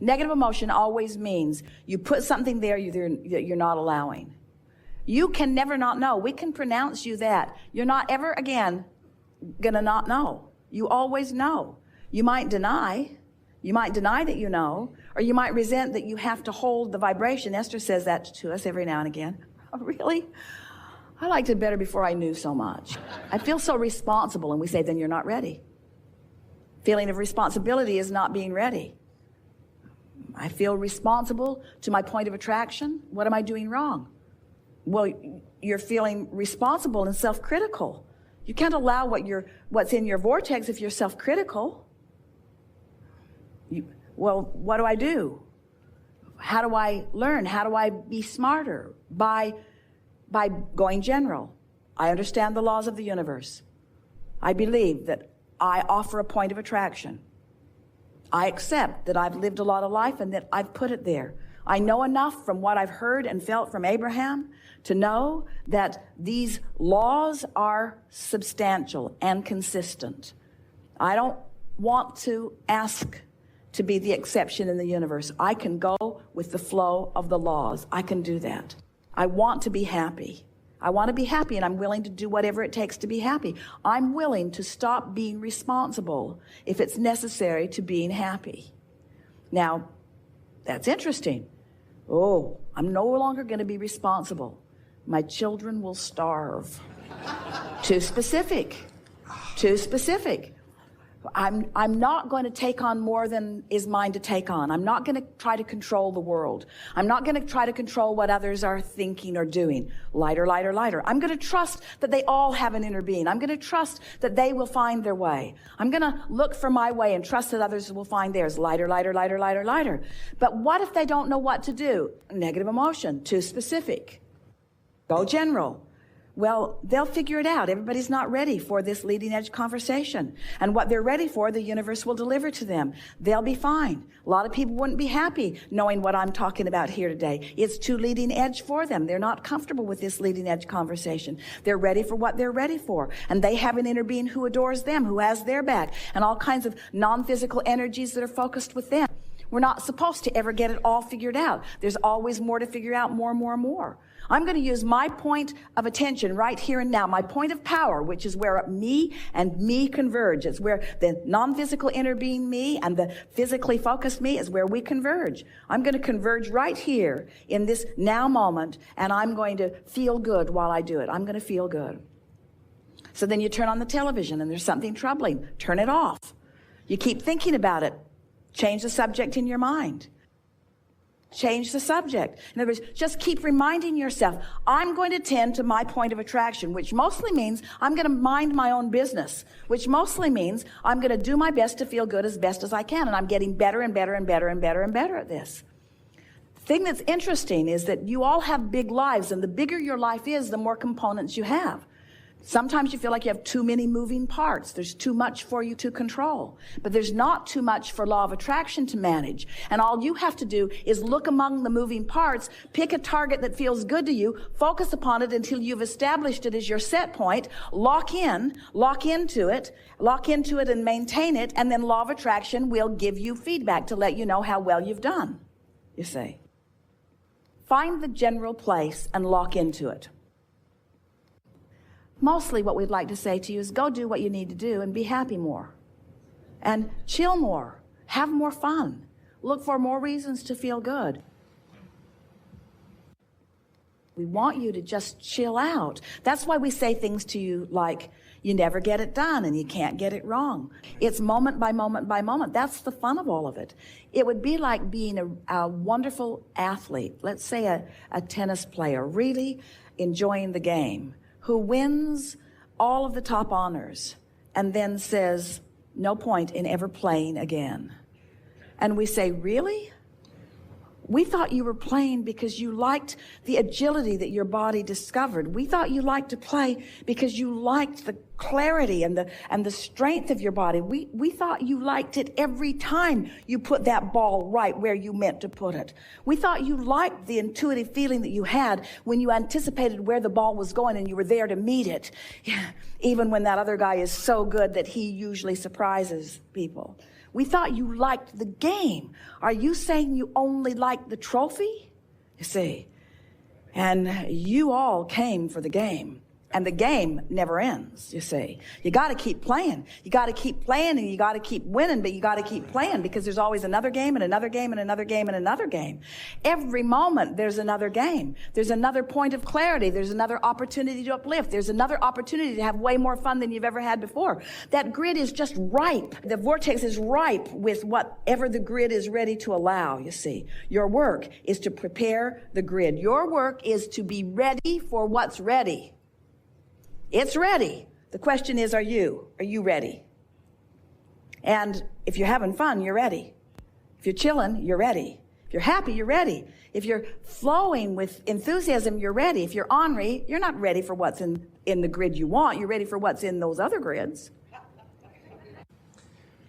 Negative emotion always means you put something there that you're not allowing. You can never not know. We can pronounce you that. You're not ever again going to not know. You always know. You might deny. You might deny that you know, or you might resent that you have to hold the vibration. Esther says that to us every now and again. Oh, really? I liked it better before I knew so much. I feel so responsible. And we say, then you're not ready. Feeling of responsibility is not being ready. I feel responsible to my point of attraction. What am I doing wrong? Well, you're feeling responsible and self-critical. You can't allow what's in your vortex if you're self-critical. Well, what do I do? How do I learn? How do I be smarter? By going general. I understand the laws of the universe. I believe that I offer a point of attraction. I accept that I've lived a lot of life and that I've put it there. I know enough from what I've heard and felt from Abraham to know that these laws are substantial and consistent. I don't want to ask to be the exception in the universe. I can go with the flow of the laws. I can do that. I want to be happy. I want to be happy, and I'm willing to do whatever it takes to be happy. I'm willing to stop being responsible if it's necessary to being happy. Now, that's interesting. Oh, I'm no longer going to be responsible. My children will starve. Too specific. Too specific. I'm not going to take on more than is mine to take on. I'm not going to try to control the world. I'm not going to try to control what others are thinking or doing. Lighter, lighter, lighter. I'm going to trust that they all have an inner being. I'm going to trust that they will find their way. I'm going to look for my way and trust that others will find theirs. Lighter, lighter, lighter, lighter, lighter. But what if they don't know what to do? Negative emotion. Too specific. Go general. Well, they'll figure it out. Everybody's not ready for this leading edge conversation. And what they're ready for, the universe will deliver to them. They'll be fine. A lot of people wouldn't be happy knowing what I'm talking about here today. It's too leading edge for them. They're not comfortable with this leading edge conversation. They're ready for what they're ready for. And they have an inner being who adores them, who has their back, and all kinds of non-physical energies that are focused with them. We're not supposed to ever get it all figured out. There's always more to figure out, more and more and more. I'm going to use my point of attention right here and now, my point of power, which is where me and me converge. It's where the non-physical inner being me and the physically focused me is where we converge. I'm going to converge right here in this now moment, and I'm going to feel good while I do it. I'm going to feel good. So then you turn on the television and there's something troubling. Turn it off. You keep thinking about it. Change the subject in your mind. Change the subject. In other words, just keep reminding yourself, I'm going to tend to my point of attraction, which mostly means I'm going to mind my own business, which mostly means I'm going to do my best to feel good as best as I can. And I'm getting better and better and better and better and better at this. The thing that's interesting is that you all have big lives, and the bigger your life is, the more components you have. Sometimes you feel like you have too many moving parts. There's too much for you to control. But there's not too much for law of attraction to manage. And all you have to do is look among the moving parts, pick a target that feels good to you, focus upon it until you've established it as your set point, lock into it and maintain it, and then law of attraction will give you feedback to let you know how well you've done, you see. Find the general place and lock into it. Mostly what we'd like to say to you is go do what you need to do and be happy more. And chill more. Have more fun. Look for more reasons to feel good. We want you to just chill out. That's why we say things to you like, you never get it done and you can't get it wrong. It's moment by moment by moment. That's the fun of all of it. It would be like being a wonderful athlete. Let's say a tennis player really enjoying the game, who wins all of the top honors and then says, no point in ever playing again. And we say, really? We thought you were playing because you liked the agility that your body discovered. We thought you liked to play because you liked the clarity and the strength of your body. We thought you liked it every time you put that ball right where you meant to put it. We thought you liked the intuitive feeling that you had when you anticipated where the ball was going and you were there to meet it. Even when that other guy is so good that he usually surprises people. We thought you liked the game. Are you saying you only like the trophy? You see, and you all came for the game. And the game never ends, you see. You got to keep playing. You got to keep playing, and you got to keep winning, but you got to keep playing, because there's always another game and another game and another game and another game. Every moment there's another game. There's another point of clarity. There's another opportunity to uplift. There's another opportunity to have way more fun than you've ever had before. That grid is just ripe. The vortex is ripe with whatever the grid is ready to allow, you see. Your work is to prepare the grid. Your work is to be ready for what's ready. It's ready. The question is, are you ready? And if you're having fun, you're ready. If you're chilling, you're ready. If you're happy, you're ready. If you're flowing with enthusiasm, you're ready. If you're ornery, you're not ready for what's in the grid you want. You're ready for what's in those other grids.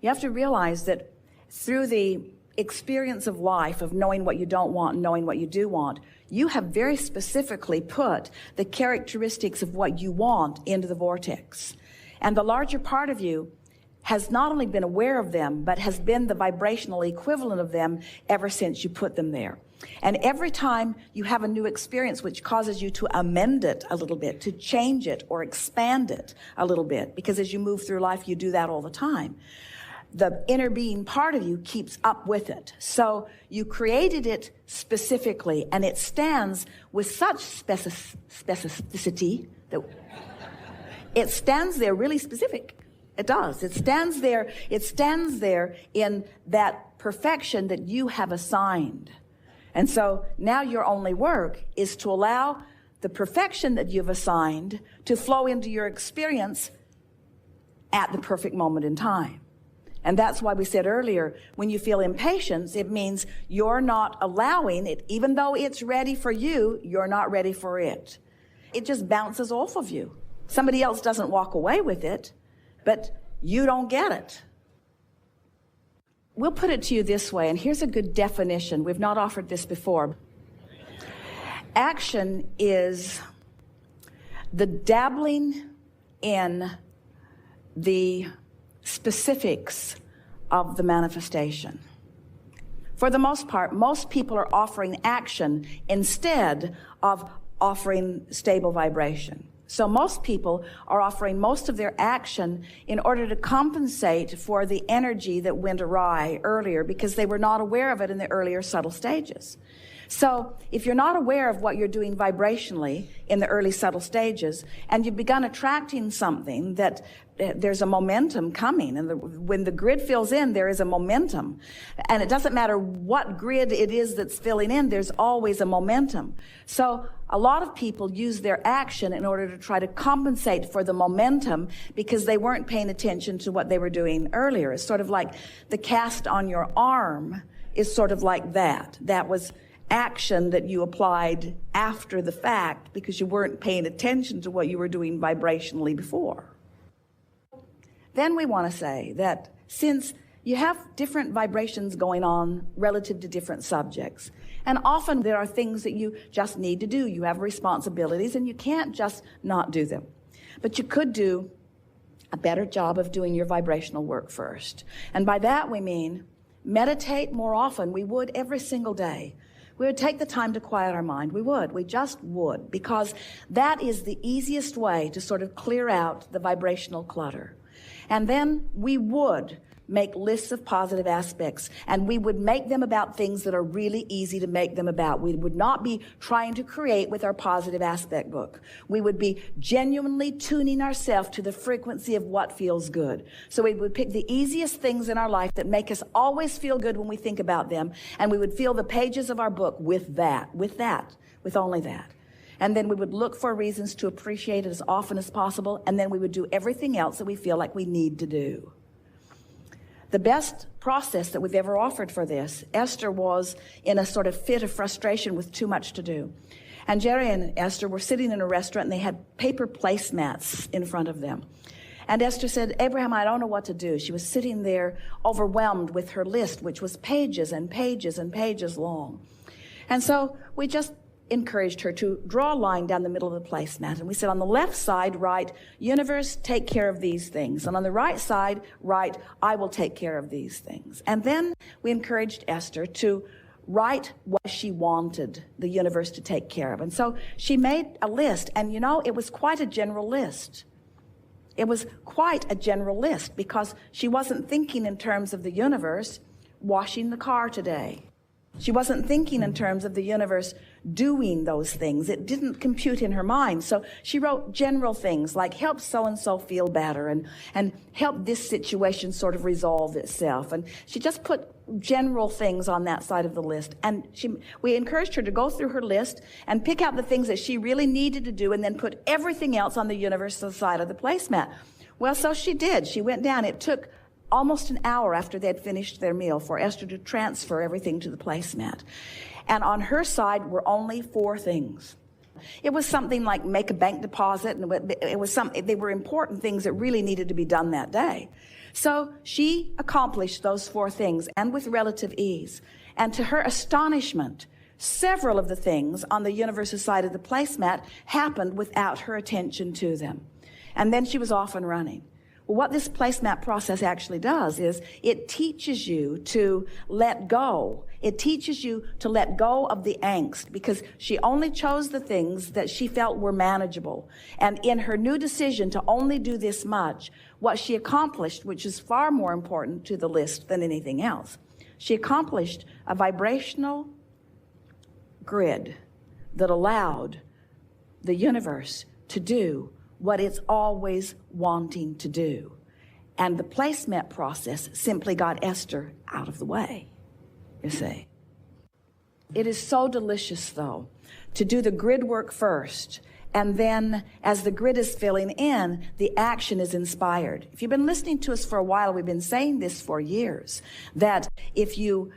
You have to realize that through the experience of life, of knowing what you don't want and knowing what you do want, you have very specifically put the characteristics of what you want into the vortex. And the larger part of you has not only been aware of them, but has been the vibrational equivalent of them ever since you put them there. And every time you have a new experience which causes you to amend it a little bit, to change it or expand it a little bit, because as you move through life, you do that all the time, the inner being part of you keeps up with it. So you created it specifically, and it stands with such specificity that it stands there really specific. It does. It stands there in that perfection that you have assigned. And so now your only work is to allow the perfection that you've assigned to flow into your experience at the perfect moment in time. And that's why we said earlier, when you feel impatience, it means you're not allowing it. Even though it's ready for you, you're not ready for it. It just bounces off of you. Somebody else doesn't walk away with it, but you don't get it. We'll put it to you this way, and here's a good definition. We've not offered this before. Action is the dabbling in the specifics of the manifestation. For the most part, most people are offering action instead of offering stable vibration. So most people are offering most of their action in order to compensate for the energy that went awry earlier, because they were not aware of it in the earlier subtle stages. So if you're not aware of what you're doing vibrationally in the early subtle stages, and you've begun attracting something that there's a momentum coming, and when the grid fills in, there is a momentum. And it doesn't matter what grid it is that's filling in, there's always a momentum. So a lot of people use their action in order to try to compensate for the momentum, because they weren't paying attention to what they were doing earlier. It's sort of like the cast on your arm is sort of like that. That was action that you applied after the fact because you weren't paying attention to what you were doing vibrationally before. Then we want to say that since you have different vibrations going on relative to different subjects, and often there are things that you just need to do. You have responsibilities and you can't just not do them. But you could do a better job of doing your vibrational work first. And by that we mean meditate more often. We would every single day. We would take the time to quiet our mind. We just would, because that is the easiest way to sort of clear out the vibrational clutter. And then we would make lists of positive aspects, and we would make them about things that are really easy to make them about. We would not be trying to create with our positive aspect book. We would be genuinely tuning ourselves to the frequency of what feels good. So we would pick the easiest things in our life that make us always feel good when we think about them, and we would fill the pages of our book with only that. And then we would look for reasons to appreciate it as often as possible, and then we would do everything else that we feel like we need to do. The best process that we've ever offered for this, Esther was in a sort of fit of frustration with too much to do. And Jerry and Esther were sitting in a restaurant, and they had paper placemats in front of them. And Esther said, "Abraham, I don't know what to do." She was sitting there overwhelmed with her list, which was pages and pages and pages long. And so we just encouraged her to draw a line down the middle of the placemat. And we said, on the left side, write, universe, take care of these things. And on the right side, write, I will take care of these things. And then we encouraged Esther to write what she wanted the universe to take care of. And so she made a list. And, you know, it was quite a general list. It was quite a general list because she wasn't thinking in terms of the universe washing the car today. She wasn't thinking in terms of the universe doing those things. It didn't compute in her mind. So she wrote general things like help so-and-so feel better and help this situation sort of resolve itself. And she just put general things on that side of the list. And we encouraged her to go through her list and pick out the things that she really needed to do and then put everything else on the universal side of the placemat. Well, so she did. She went down. It took almost an hour after they had finished their meal for Esther to transfer everything to the placemat. And on her side were only 4 things. It was something like make a bank deposit, and they were important things that really needed to be done that day. So she accomplished those 4 things, and with relative ease. And to her astonishment, several of the things on the universal side of the placemat happened without her attention to them. And then she was off and running. Well, what this placemat process actually does is it teaches you to let go. It teaches you to let go of the angst because she only chose the things that she felt were manageable. And in her new decision to only do this much, what she accomplished, which is far more important to the list than anything else, she accomplished a vibrational grid that allowed the universe to do what it's always wanting to do. And the placemat process simply got Esther out of the way, you see. It is so delicious, though, to do the grid work first, and then as the grid is filling in, the action is inspired. If you've been listening to us for a while, we've been saying this for years, that if you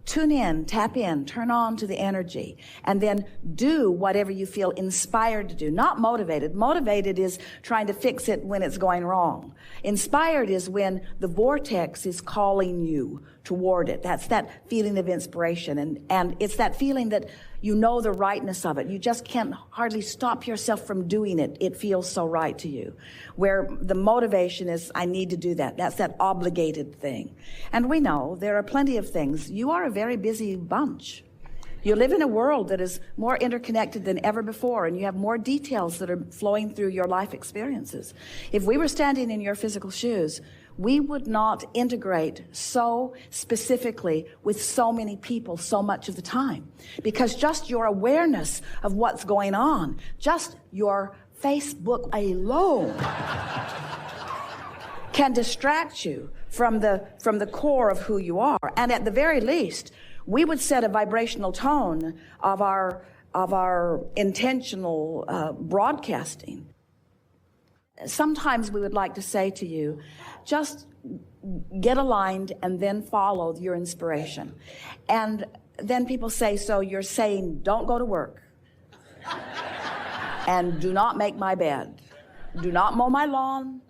tune in, tap in, turn on to the energy, and then do whatever you feel inspired to do. Not motivated. Motivated is trying to fix it when it's going wrong. Inspired is when the vortex is calling you toward it. That's that feeling of inspiration. And it's that feeling that you know the rightness of it. You just can't hardly stop yourself from doing it. It feels so right to you. Where the motivation is, I need to do that. That's that obligated thing. And we know there are plenty of things. You are a very busy bunch. You live in a world that is more interconnected than ever before, and you have more details that are flowing through your life experiences. If we were standing in your physical shoes, we would not integrate so specifically with so many people so much of the time. Because just your awareness of what's going on, just your Facebook alone can distract you from the core of who you are. And at the very least, we would set a vibrational tone of our intentional broadcasting. Sometimes we would like to say to you, just get aligned and then follow your inspiration. And then people say, so you're saying don't go to work and do not make my bed, do not mow my lawn,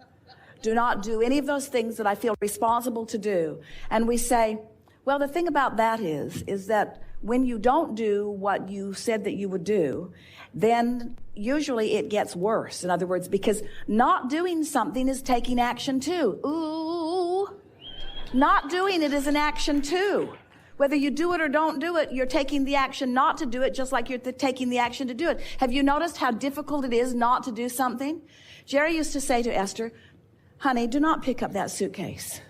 do not do any of those things that I feel responsible to do. And we say, well, the thing about that is that when you don't do what you said that you would do, then usually it gets worse. In other words, because not doing something is taking action too. Ooh, not doing it is an action too. Whether you do it or don't do it, you're taking the action not to do it, just like you're taking the action to do it. Have you noticed how difficult it is not to do something? Jerry used to say to Esther, honey, do not pick up that suitcase.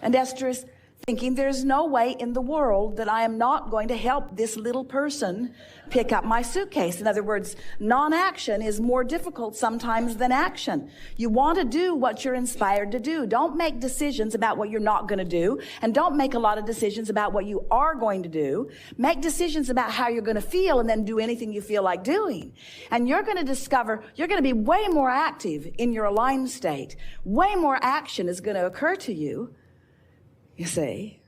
And Esther is thinking, there's no way in the world that I am not going to help this little person pick up my suitcase. In other words, non-action is more difficult sometimes than action. You want to do what you're inspired to do. Don't make decisions about what you're not going to do, and don't make a lot of decisions about what you are going to do. Make decisions about how you're going to feel, and then do anything you feel like doing. And you're going to discover you're going to be way more active in your aligned state. Way more action is going to occur to you. You see,